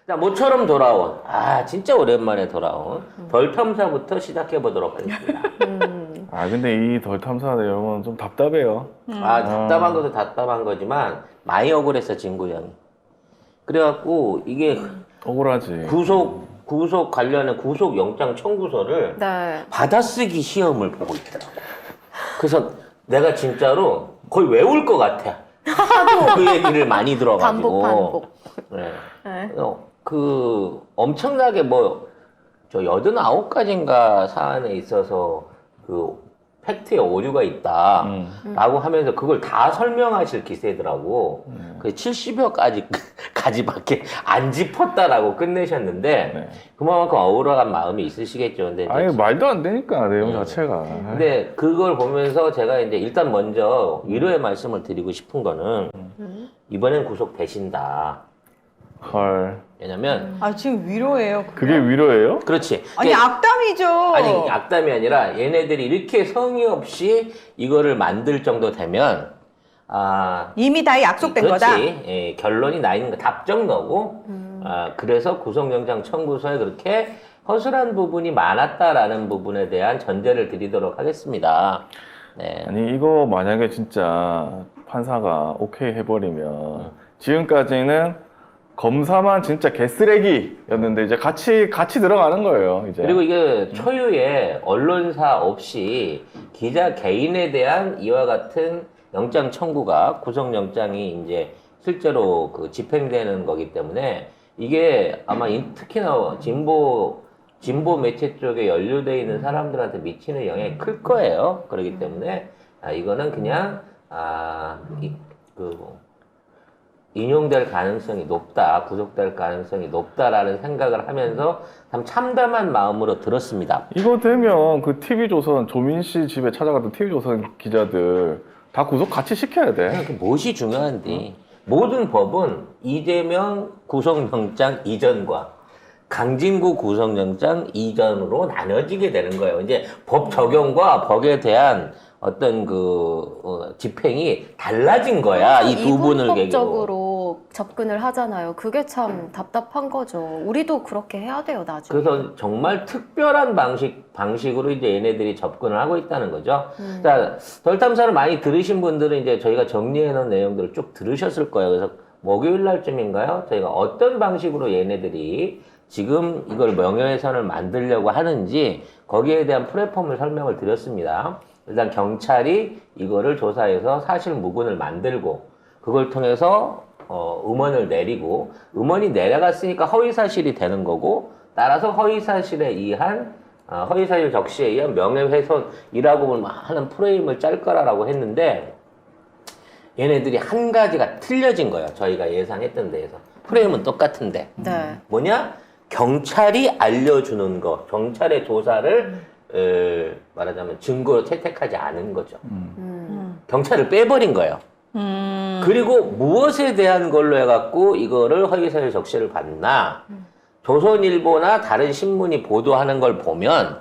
자, 모처럼 돌아온, 진짜 오랜만에 돌아온 덜 탐사부터 시작해 보도록 하겠습니다. 근데 이 덜 탐사 내용은 좀 답답해요. 답답한 것도 답답한 거지만 많이 억울했어, 진구 형이. 그래갖고 이게 억울하지. 구속 관련한 구속 영장 청구서를 네. 받아쓰기 시험을 보고 있더라고. 그래서 내가 진짜로 거의 외울 것 같아. 하도 그 얘기를 많이 들어가지고. 반복. 네. 네. 엄청나게 저 89가지인가 사안에 있어서 팩트에 오류가 있다. 라고 하면서 그걸 다 설명하실 기세더라고. 그 70여 가지밖에 안 짚었다라고 끝내셨는데, 네. 그만큼 억울한 마음이 있으시겠죠. 근데 말도 안 되니까, 내용 자체가. 근데 그걸 보면서 제가 이제 일단 먼저 위로의 말씀을 드리고 싶은 거는, 이번엔 구속되신다. 헐. 왜냐면, 지금 위로예요. 그게 위로예요? 그렇지. 아니, 악담이죠. 아니, 악담이 아니라 얘네들이 이렇게 성의 없이 이거를 만들 정도 되면, 이미 다 약속된 그렇지. 거다. 예, 결론이 나 있는 거 답정 너고, 그래서 구속영장 청구서에 그렇게 허술한 부분이 많았다라는 부분에 대한 전제를 드리도록 하겠습니다. 네. 아니, 이거 만약에 진짜 판사가 오케이 해버리면, 지금까지는 검사만 진짜 개쓰레기였는데, 이제 같이 들어가는 거예요, 이제. 그리고 이게 초유의 언론사 없이 기자 개인에 대한 이와 같은 영장 청구가 구속영장이 이제 실제로 집행되는 거기 때문에 이게 아마 특히나 진보 매체 쪽에 연루되어 있는 사람들한테 미치는 영향이 클 거예요. 그렇기 때문에 이거는 그냥 인용될 가능성이 높다, 구속될 가능성이 높다라는 생각을 하면서 참 참담한 마음으로 들었습니다. 이거 되면 그 TV조선, 조민 씨 집에 찾아갔던 TV조선 기자들 다 구속 같이 시켜야 돼. 그 무엇이 중요한데 모든 법은 이재명 구속영장 이전과 강진구 구속영장 이전으로 나눠지게 되는 거예요. 이제 법 적용과 법에 대한 어떤 집행이 달라진 거야. 이 두 분을 계기로. 이분법적으로 접근을 하잖아요. 그게 참 답답한 거죠. 우리도 그렇게 해야 돼요, 나중에. 그래서 정말 특별한 방식으로 이제 얘네들이 접근을 하고 있다는 거죠. 자, 덜탐사를 많이 들으신 분들은 이제 저희가 정리해 놓은 내용들을 쭉 들으셨을 거예요. 그래서 목요일 날쯤인가요? 저희가 어떤 방식으로 얘네들이 지금 이걸 명예훼손을 만들려고 하는지 거기에 대한 플랫폼을 설명을 드렸습니다. 일단 경찰이 이거를 조사해서 사실 무근을 만들고 그걸 통해서 음원을 내리고 음원이 내려갔으니까 허위사실이 되는 거고 따라서 허위사실 적시에 의한 명예훼손이라고 하는 프레임을 짤 거라고 했는데 얘네들이 한 가지가 틀려진 거예요. 저희가 예상했던 데에서. 프레임은 똑같은데. 네. 뭐냐? 경찰이 알려주는 거, 경찰의 조사를 말하자면 증거로 채택하지 않은 거죠. 경찰을 빼버린 거예요. 그리고 무엇에 대한 걸로 해갖고 이거를 허위사실 적시를 받나? 조선일보나 다른 신문이 보도하는 걸 보면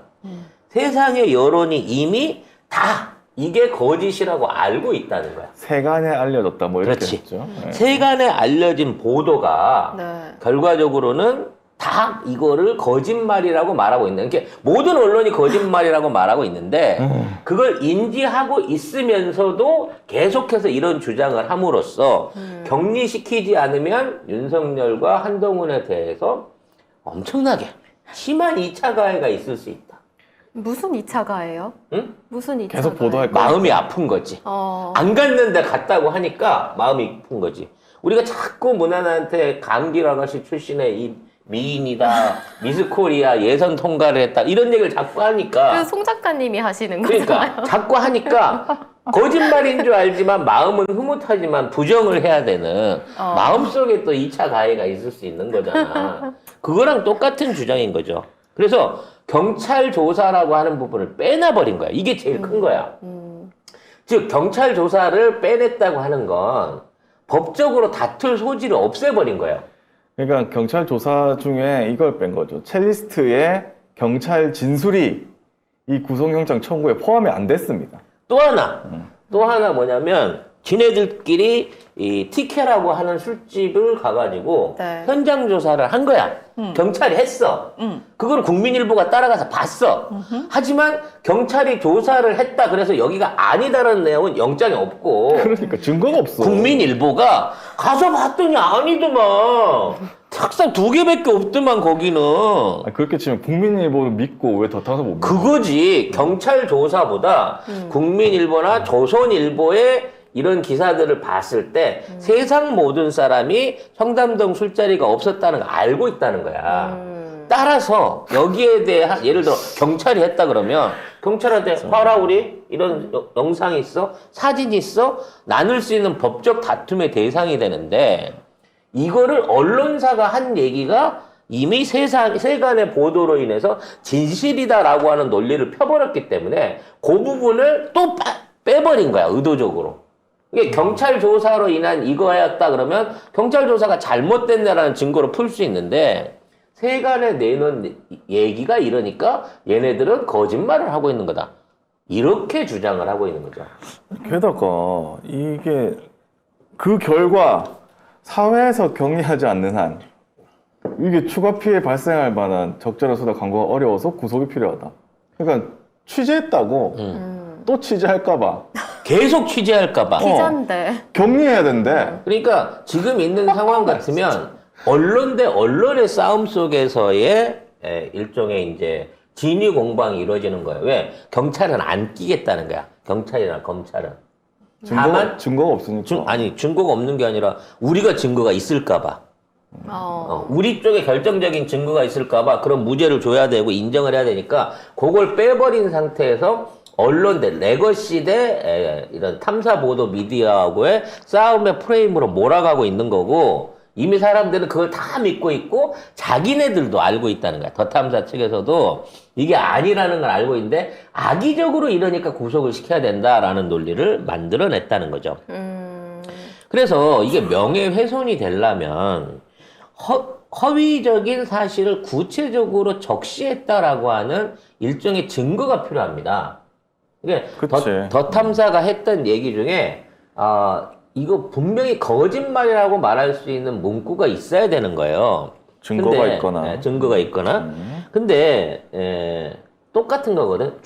세상의 여론이 이미 다 이게 거짓이라고 알고 있다는 거야. 세간에 알려졌다, 뭐 이렇게 그렇지. 했죠. 네. 세간에 알려진 보도가 네. 결과적으로는 다 이거를 거짓말이라고 말하고 있는, 그러니까 모든 언론이 거짓말이라고 말하고 있는데 그걸 인지하고 있으면서도 계속해서 이런 주장을 함으로써 격리시키지 않으면 윤석열과 한동훈에 대해서 엄청나게 심한 2차 가해가 있을 수 있다. 무슨 2차 가해요? 응? 무슨 2차 계속 보도할 거야. 마음이 아픈 거지. 안 갔는데 갔다고 하니까 마음이 아픈 거지. 우리가 자꾸 문화한테 감길 아가씨 출신의 이 미인이다, 미스코리아 예선 통과를 했다 이런 얘기를 자꾸 하니까 그 송 작가님이 하시는 거잖아요. 그러니까 자꾸 하니까 거짓말인 줄 알지만 마음은 흐뭇하지만 부정을 해야 되는 마음속에 또 2차 가해가 있을 수 있는 거잖아. 그거랑 똑같은 주장인 거죠. 그래서 경찰 조사라고 하는 부분을 빼놔버린 거야. 이게 제일 큰 거야. 즉 경찰 조사를 빼냈다고 하는 건 법적으로 다툴 소지를 없애버린 거예요. 그러니까 경찰 조사 중에 이걸 뺀 거죠. 첼리스트의 경찰 진술이 이 구속영장 청구에 포함이 안 됐습니다. 또 하나 뭐냐면 지네들끼리 이 티케라고 하는 술집을 가가지고 네. 현장 조사를 한 거야. 경찰이 했어. 그걸 국민일보가 따라가서 봤어. 하지만 경찰이 조사를 했다 그래서 여기가 아니다라는 내용은 영장에 없고 그러니까 증거가 없어. 국민일보가 가서 봤더니 아니더만. 탁상 2개밖에 없더만 거기는. 아니, 그렇게 치면 국민일보를 믿고 왜 더 타서 못 믿어? 그거지. 경찰 조사보다 국민일보나 조선일보의 이런 기사들을 봤을 때 세상 모든 사람이 청담동 술자리가 없었다는 걸 알고 있다는 거야. 따라서 여기에 대한 예를 들어 경찰이 했다 그러면 경찰한테 봐라 우리 이런 영상이 있어? 사진이 있어? 나눌 수 있는 법적 다툼의 대상이 되는데 이거를 언론사가 한 얘기가 이미 세간의 보도로 인해서 진실이다라고 하는 논리를 펴버렸기 때문에 그 부분을 또 빼버린 거야, 의도적으로. 이게 경찰 조사로 인한 이거였다 그러면 경찰 조사가 잘못됐다라는 증거로 풀 수 있는데 세간에 내놓은 얘기가 이러니까 얘네들은 거짓말을 하고 있는 거다. 이렇게 주장을 하고 있는 거죠. 게다가 이게 그 결과 사회에서 격리하지 않는 한 이게 추가 피해 발생할 만한 적절한 수사 강구가 어려워서 구속이 필요하다. 그러니까 취재했다고 또 취재할까봐 계속 취재할까봐. 기자인데. 격리해야 된대. 그러니까 지금 있는 상황 같으면 언론 대 언론의 싸움 속에서의 일종의 이제 진위 공방이 이루어지는 거예요. 왜? 경찰은 안 끼겠다는 거야. 경찰이나 검찰은. 다만 증거가 없으니까. 아니 증거가 없는 게 아니라 우리가 증거가 있을까봐. 우리 쪽에 결정적인 증거가 있을까봐 그런 무죄를 줘야 되고 인정을 해야 되니까 그걸 빼버린 상태에서 언론 대 레거시 대 이런 탐사 보도 미디어하고의 싸움의 프레임으로 몰아가고 있는 거고 이미 사람들은 그걸 다 믿고 있고 자기네들도 알고 있다는 거야. 더 탐사 측에서도 이게 아니라는 걸 알고 있는데 악의적으로 이러니까 구속을 시켜야 된다라는 논리를 만들어냈다는 거죠. 그래서 이게 명예훼손이 되려면 허위적인 사실을 구체적으로 적시했다라고 하는 일종의 증거가 필요합니다. 이게 더 탐사가 했던 얘기 중에 이거 분명히 거짓말이라고 말할 수 있는 문구가 있어야 되는 거예요. 증거가 있거나. 네, 증거가 있거나. 근데 똑같은 거거든.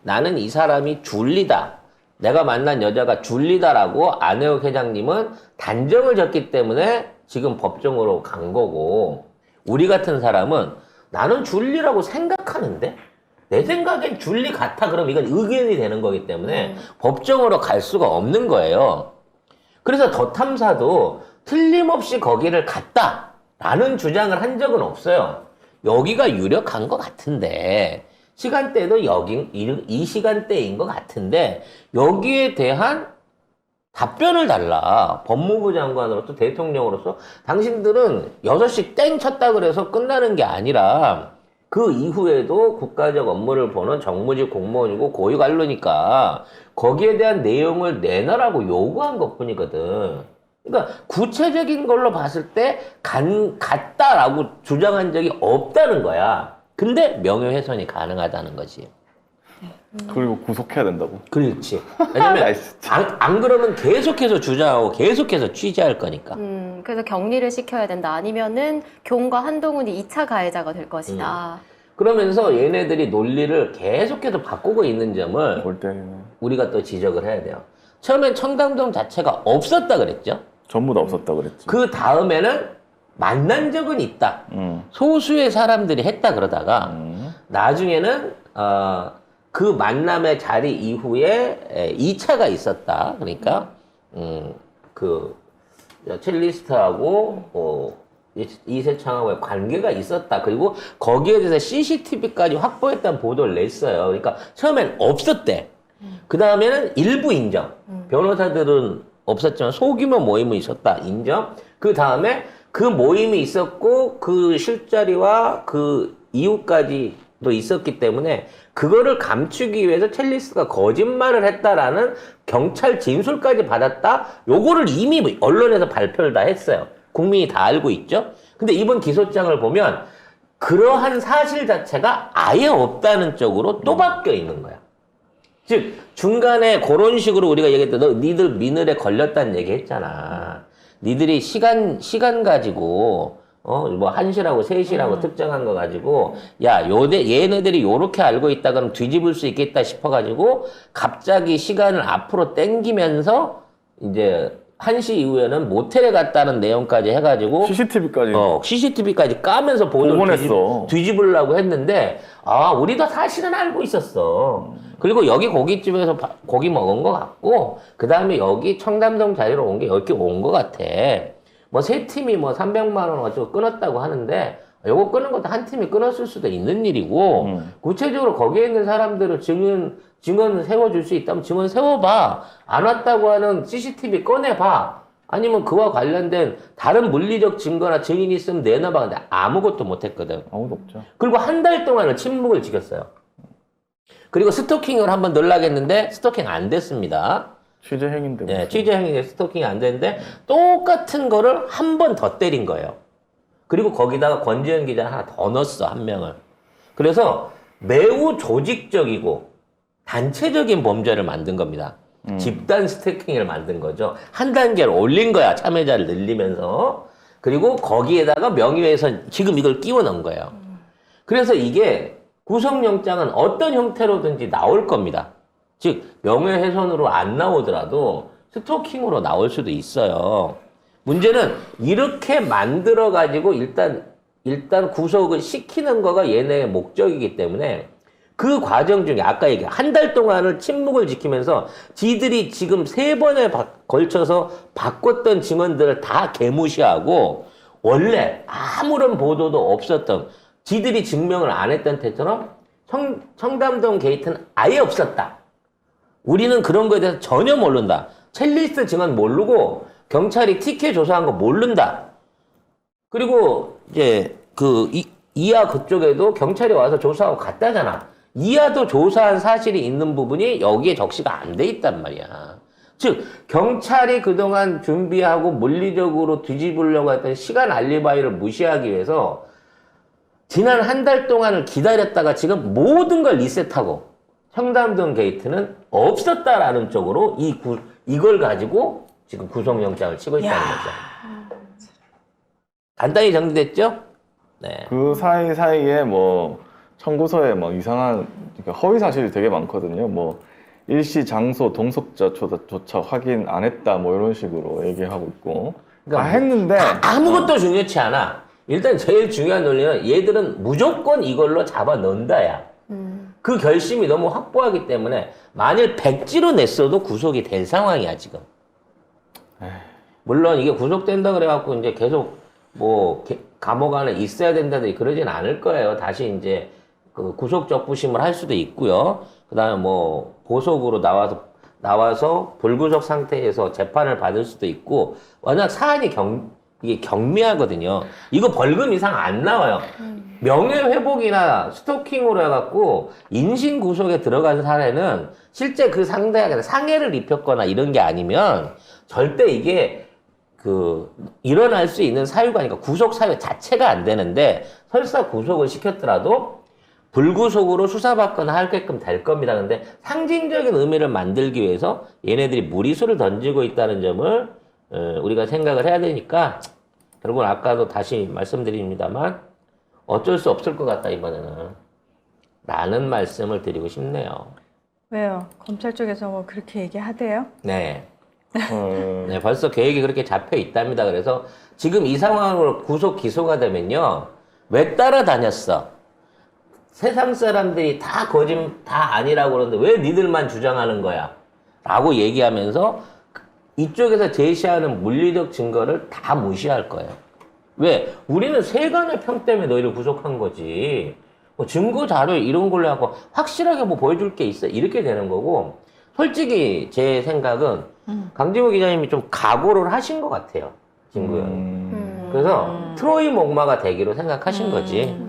나는 이 사람이 줄리다. 내가 만난 여자가 줄리다라고 안혜욱 회장님은 단정을 졌기 때문에 지금 법정으로 간 거고 우리 같은 사람은 나는 줄리라고 생각하는데 내 생각엔 줄리 같아. 그럼 이건 의견이 되는 거기 때문에 법정으로 갈 수가 없는 거예요. 그래서 더 탐사도 틀림없이 거기를 갔다라는 주장을 한 적은 없어요. 여기가 유력한 것 같은데 시간대도 이 시간대인 것 같은데 여기에 대한 답변을 달라. 법무부 장관으로서 대통령으로서 당신들은 6시 땡 쳤다 그래서 끝나는 게 아니라 그 이후에도 국가적 업무를 보는 정무직 공무원이고 고위관료니까 거기에 대한 내용을 내놔라고 요구한 것뿐이거든. 그러니까 구체적인 걸로 봤을 때 갔다라고 주장한 적이 없다는 거야. 근데 명예훼손이 가능하다는 거지. 그리고 구속해야 된다고. 그렇지. 왜냐면 안 그러면 계속해서 주장하고 계속해서 취재할 거니까. 그래서 격리를 시켜야 된다. 아니면은 교훈과 한동훈이 2차 가해자가 될 것이다. 그러면서 얘네들이 논리를 계속해서 바꾸고 있는 점을 볼 때는 우리가 또 지적을 해야 돼요. 처음엔 청담동 자체가 없었다 그랬죠. 전부 다 없었다 그랬지. 그 다음에는 만난 적은 있다. 소수의 사람들이 했다 그러다가 나중에는 그 만남의 자리 이후에 2차가 있었다. 그러니까 그 첼리스트하고 이세창하고의 관계가 있었다. 그리고 거기에 대해서 CCTV까지 확보했다는 보도를 냈어요. 그러니까 처음엔 없었대. 그 다음에는 일부 인정. 변호사들은 없었지만 소규모 모임은 있었다. 인정. 그 다음에 그 모임이 있었고 그 실자리와 그 이후까지도 있었기 때문에 그거를 감추기 위해서 첼리스가 거짓말을 했다라는 경찰 진술까지 받았다. 요거를 이미 언론에서 발표를 다 했어요. 국민이 다 알고 있죠. 근데 이번 기소장을 보면 그러한 사실 자체가 아예 없다는 쪽으로 또 바뀌어 있는 거야. 즉 중간에 그런 식으로 우리가 얘기했던 너 니들 미늘에 걸렸다는 얘기 했잖아. 니들이 시간 가지고 뭐 1시라고 3시라고 특정한 거 가지고 야 얘네들이 요렇게 알고 있다 그럼 뒤집을 수 있겠다 싶어 가지고 갑자기 시간을 앞으로 당기면서 이제 1시 이후에는 모텔에 갔다는 내용까지 해가지고 CCTV까지 까면서 보도를 복원했어. 뒤집으려고 했는데 우리도 사실은 알고 있었어. 그리고 여기 고깃집에서 고기 먹은 것 같고 그 다음에 여기 청담동 자리로 온 게 이렇게 온 것 같아. 뭐 세 팀이 뭐 300만 원 어쩌고 끊었다고 하는데 요거 끊은 것도 한 팀이 끊었을 수도 있는 일이고 구체적으로 거기에 있는 사람들을 증언 세워줄 수 있다면 증언 세워봐. 안 왔다고 하는 CCTV 꺼내봐. 아니면 그와 관련된 다른 물리적 증거나 증인이 있으면 내놔봐. 근데 아무것도 못했거든. 아무도 없죠. 그리고 한 달 동안은 침묵을 지켰어요. 그리고 스토킹을 한번 넣으려고 했는데 스토킹 안 됐습니다. 취재행인데. 네, 취재행위에 스토킹이 안 됐는데 똑같은 거를 한 번 더 때린 거예요. 그리고 거기다가 권지현 기자 하나 더 넣었어, 한 명을. 그래서 매우 조직적이고 단체적인 범죄를 만든 겁니다. 집단 스토킹을 만든 거죠. 한 단계를 올린 거야, 참여자를 늘리면서. 그리고 거기에다가 명의훼손, 지금 이걸 끼워 넣은 거예요. 그래서 이게 구속영장은 어떤 형태로든지 나올 겁니다. 즉 명예훼손으로 안 나오더라도 스토킹으로 나올 수도 있어요. 문제는 이렇게 만들어 가지고 일단 구속을 시키는 거가 얘네의 목적이기 때문에 그 과정 중에 아까 얘기한 한 달 동안을 침묵을 지키면서 지들이 지금 3번에 걸쳐서 바꿨던 증언들을 다 개무시하고 원래 아무런 보도도 없었던 지들이 증명을 안 했던 때처럼 청담동 게이트는 아예 없었다. 우리는 그런 거에 대해서 전혀 모른다. 첼리스트 증언 모르고 경찰이 티켓 조사한 거 모른다. 그리고 이제 이하 그쪽에도 경찰이 와서 조사하고 갔다잖아. 이하도 조사한 사실이 있는 부분이 여기에 적시가 안 돼 있단 말이야. 즉 경찰이 그동안 준비하고 물리적으로 뒤집으려고 했던 시간 알리바이를 무시하기 위해서 지난 한 달 동안을 기다렸다가 지금 모든 걸 리셋하고 청담동 게이트는 없었다라는 쪽으로 이걸 가지고 지금 구속영장을 치고 있다는 거죠. 간단히 정리됐죠? 네. 그 사이에 뭐 청구서에 뭐 이상한 그러니까 허위 사실이 되게 많거든요. 뭐 일시 장소 동석자조차 확인 안 했다 뭐 이런 식으로 얘기하고 있고. 그러니까 했는데 아무것도 중요치 않아. 일단 제일 중요한 논리는 얘들은 무조건 이걸로 잡아 넣는다야. 그 결심이 너무 확고하기 때문에 만일 백지로 냈어도 구속이 될 상황이야 지금. 물론 이게 구속된다 그래갖고 이제 계속 뭐 감옥 안에 있어야 된다든지 그러진 않을 거예요. 다시 이제 그 구속 적부심을 할 수도 있고요. 그다음에 뭐 보석으로 나와서 불구속 상태에서 재판을 받을 수도 있고 워낙 사안이 이게 경미하거든요. 이거 벌금 이상 안 나와요. 명예회복이나 스토킹으로 해갖고 인신 구속에 들어간 사례는 실제 그 상대에게 상해를 입혔거나 이런 게 아니면 절대 이게 일어날 수 있는 사유가 아니까 구속 사유 자체가 안 되는데 설사 구속을 시켰더라도 불구속으로 수사받거나 하게끔 될 겁니다. 근데 상징적인 의미를 만들기 위해서 얘네들이 무리수를 던지고 있다는 점을 우리가 생각을 해야 되니까 여러분 아까도 다시 말씀드립니다만 어쩔 수 없을 것 같다 이번에는 라는 말씀을 드리고 싶네요. 왜요? 검찰 쪽에서 뭐 그렇게 얘기하대요? 네. 네, 벌써 계획이 그렇게 잡혀 있답니다. 그래서 지금 이 상황으로 구속 기소가 되면요. 왜 따라다녔어? 세상 사람들이 다 다 아니라고 그러는데 왜 니들만 주장하는 거야? 라고 얘기하면서 이쪽에서 제시하는 물리적 증거를 다 무시할 거예요. 왜? 우리는 세간의 평 때문에 너희를 구속한 거지. 뭐 증거 자료 이런 걸로 하고 확실하게 뭐 보여줄 게 있어. 이렇게 되는 거고. 솔직히 제 생각은 강진호 기자님이 좀 각오를 하신 것 같아요. 진구형. 그래서 트로이 목마가 되기로 생각하신 거지.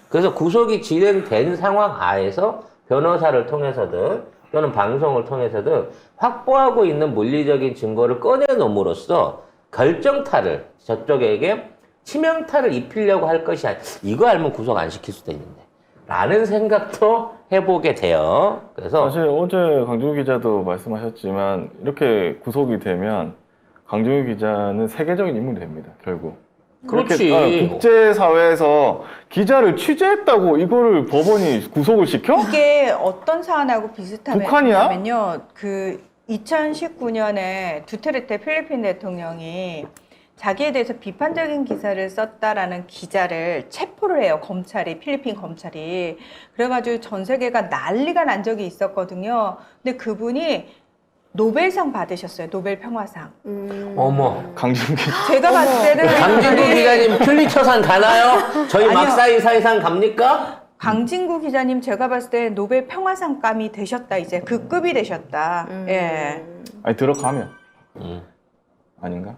그래서 구속이 진행된 상황 하에서 변호사를 통해서든 또는 방송을 통해서든 확보하고 있는 물리적인 증거를 꺼내놓음으로써 결정타를 저쪽에게 치명타를 입히려고 할 것이 아니라 이거 알면 구속 안 시킬 수도 있는데 라는 생각도 해보게 돼요. 그래서 사실 어제 강준우 기자도 말씀하셨지만 이렇게 구속이 되면 강준우 기자는 세계적인 인물이 됩니다. 결국. 그렇지. 이렇게, 국제사회에서 기자를 취재했다고 이거를 법원이 구속을 시켜? 이게 어떤 사안하고 북한이야? 비슷하면요. 그 2019년에 두테르테 필리핀 대통령이 자기에 대해서 비판적인 기사를 썼다라는 기자를 체포를 해요. 검찰이, 필리핀 검찰이. 그래가지고 전 세계가 난리가 난 적이 있었거든요. 근데 그분이 노벨상 받으셨어요. 노벨 평화상. 어머. 강준우 기자. 제가 봤을 때는 강진구 기자님 퓰리처상 가나요? 저희 아니요. 막사이사이상 갑니까? 강진구 기자님 제가 봤을 때 노벨 평화상감이 되셨다. 이제 그 급이 되셨다. 예. 아니 들어가면 음. 아닌가?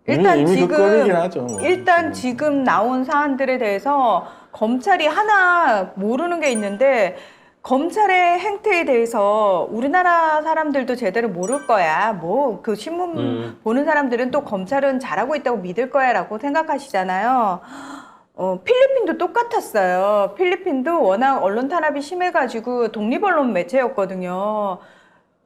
일단 이미 지금 그 급이긴 하죠. 뭐. 일단 지금 나온 사안들에 대해서 검찰이 하나 모르는 게 있는데 검찰의 행태에 대해서 우리나라 사람들도 제대로 모를 거야. 뭐 그 신문 보는 사람들은 또 검찰은 잘하고 있다고 믿을 거야라고 생각하시잖아요. 필리핀도 똑같았어요. 필리핀도 워낙 언론 탄압이 심해가지고 독립언론 매체였거든요.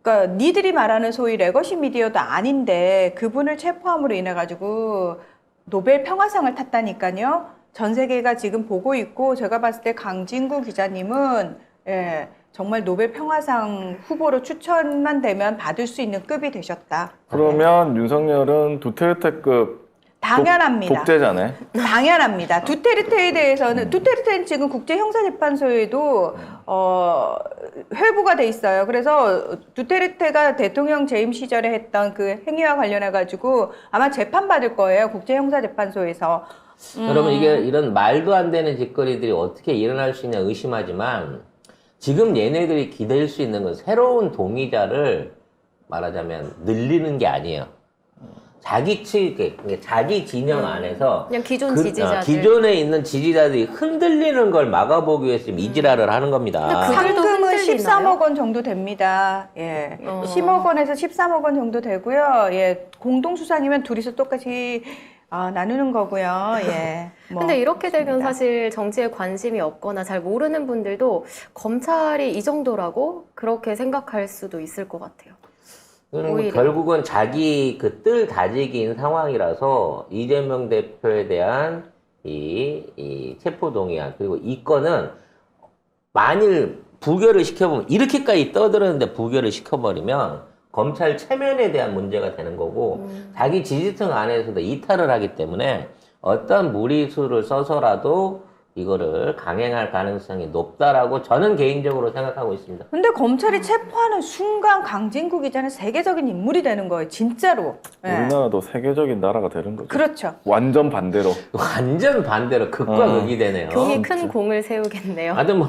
그러니까 니들이 말하는 소위 레거시 미디어도 아닌데 그분을 체포함으로 인해 가지고 노벨 평화상을 탔다니까요. 전 세계가 지금 보고 있고 제가 봤을 때 강진구 기자님은 예, 정말 노벨 평화상 후보로 추천만 되면 받을 수 있는 급이 되셨다. 그러면 윤석열은 두테르테급 당연합니다. 독재자네. 당연합니다. 두테르테에 대해서는 두테르테는 지금 국제형사재판소에도 회부가 돼 있어요. 그래서 두테르테가 대통령 재임 시절에 했던 그 행위와 관련해 가지고 아마 재판 받을 거예요. 국제형사재판소에서. 여러분 이게 이런 말도 안 되는 짓거리들이 어떻게 일어날 수 있냐 의심하지만 지금 얘네들이 기댈 수 있는 건 새로운 동의자를 말하자면 늘리는 게 아니에요. 자기 자기 진영 안에서 그냥 기존 지지자들. 기존에 있는 지지자들이 흔들리는 걸 막아보기 위해서 지금 이 지랄을 하는 겁니다. 근데 그들도 상금은 흔들리나요? 13억 원 정도 됩니다. 예. 10억 원에서 13억 원 정도 되고요. 예. 공동수상이면 둘이서 똑같이 나누는 거고요. 예. 뭐, 근데 이렇게 되면 그렇습니다. 사실 정치에 관심이 없거나 잘 모르는 분들도 검찰이 이 정도라고 그렇게 생각할 수도 있을 것 같아요. 오히려. 결국은 자기 그 뜰 다지기인 상황이라서 이재명 대표에 대한 이 체포동의안 그리고 이 건은 만일 부결을 시켜보면 이렇게까지 떠들었는데 부결을 시켜버리면 검찰 체면에 대한 문제가 되는 거고 자기 지지층 안에서도 이탈을 하기 때문에 어떤 무리수를 써서라도 이거를 강행할 가능성이 높다라고 저는 개인적으로 생각하고 있습니다. 근데 검찰이 체포하는 순간 강진구 기자는 세계적인 인물이 되는 거예요. 진짜로. 예. 우리나라도 세계적인 나라가 되는 거죠. 그렇죠. 완전 반대로. 완전 반대로 극과 극이 되네요. 경이 큰 공을 세우겠네요. 하여튼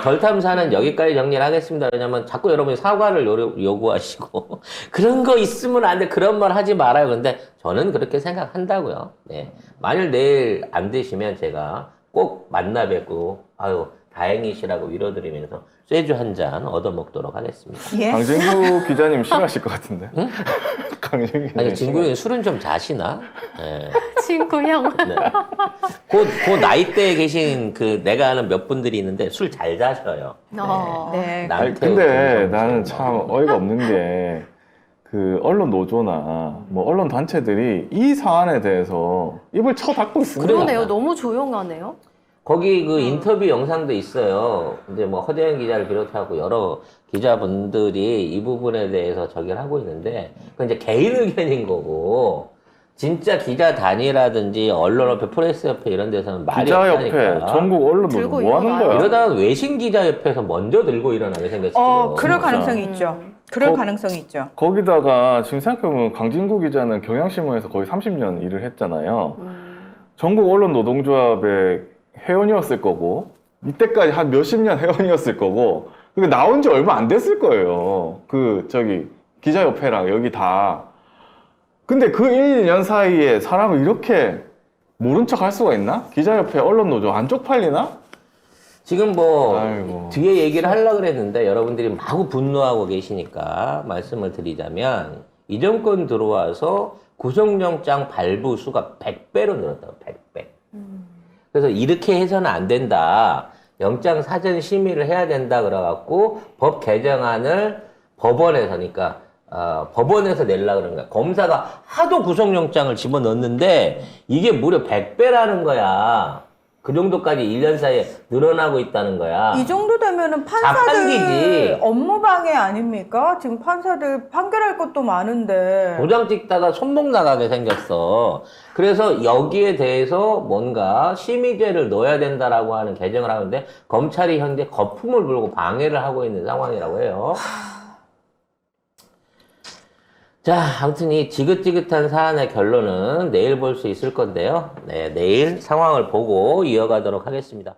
덜 탐사는 여기까지 정리를 하겠습니다. 왜냐면 자꾸 여러분이 사과를 요구하시고 그런 거 있으면 안 돼. 그런 말 하지 말아요. 근데 저는 그렇게 생각한다고요. 네. 만일 내일 안 되시면 제가 꼭 만나 뵙고 다행이시라고 위로드리면서 쇠주 한 잔 얻어먹도록 하겠습니다. 예. 강진구 기자님 싫어하실 것 같은데. 강진구 기자님. 아니 진구형이 술은 좀 자시나? 네. 친구 형. 네. 그 나이대에 계신 내가 아는 몇 분들이 있는데 술 잘 자셔요. 네. 아니, 근데 나는 참 어이가 없는 게 그 언론 노조나 뭐 언론 단체들이 이 사안에 대해서 입을 쳐닫고 있습니다. 그러네요. 너무 조용하네요. 거기 그 인터뷰 영상도 있어요. 이제 뭐 허대현 기자를 비롯하고 여러 기자분들이 이 부분에 대해서 저기를 하고 있는데 그건 이제 개인 의견인 거고 진짜 기자단이라든지 언론협회, 프레스협회 이런 데서는 말이 기자협회, 없다니까. 전국 언론 노조 들고 뭐 하는 일어나요. 거야? 이러다가 외신기자협회에서 먼저 들고 일어나게 생겼어요. 그럴 진짜. 가능성이 있죠. 그럴 가능성이 있죠. 거기다가 지금 생각해보면 강진구 기자는 경향신문에서 거의 30년 일을 했잖아요. 전국 언론 노동조합의 회원이었을 거고 이때까지 한 몇십 년 회원이었을 거고 그게 나온 지 얼마 안 됐을 거예요. 기자협회랑 여기 다. 근데 그 1, 2년 사이에 사람을 이렇게 모른 척 할 수가 있나? 기자협회, 언론노조 안 쪽팔리나? 지금 아이고. 뒤에 얘기를 하려고 그랬는데 여러분들이 마구 분노하고 계시니까 말씀을 드리자면 이 정권 들어와서 구속영장 발부 수가 100배로 늘었다고 100배. 그래서 이렇게 해서는 안 된다. 영장 사전 심의를 해야 된다 그래갖고 법 개정안을 법원에서, 그러니까 법원에서 내려고 그런 거야. 검사가 하도 구속영장을 집어넣는데 이게 무려 100배라는 거야. 그 정도까지 1년 사이에 늘어나고 있다는 거야. 이 정도 되면은 자판기지. 판사들 업무방해 아닙니까? 지금 판사들 판결할 것도 많은데. 도장 찍다가 손목 나가게 생겼어. 그래서 여기에 대해서 뭔가 심의죄를 넣어야 된다라고 하는 개정을 하는데 검찰이 현재 거품을 불고 방해를 하고 있는 상황이라고 해요. 자, 아무튼 이 지긋지긋한 사안의 결론은 내일 볼 수 있을 건데요. 네, 내일 상황을 보고 이어가도록 하겠습니다.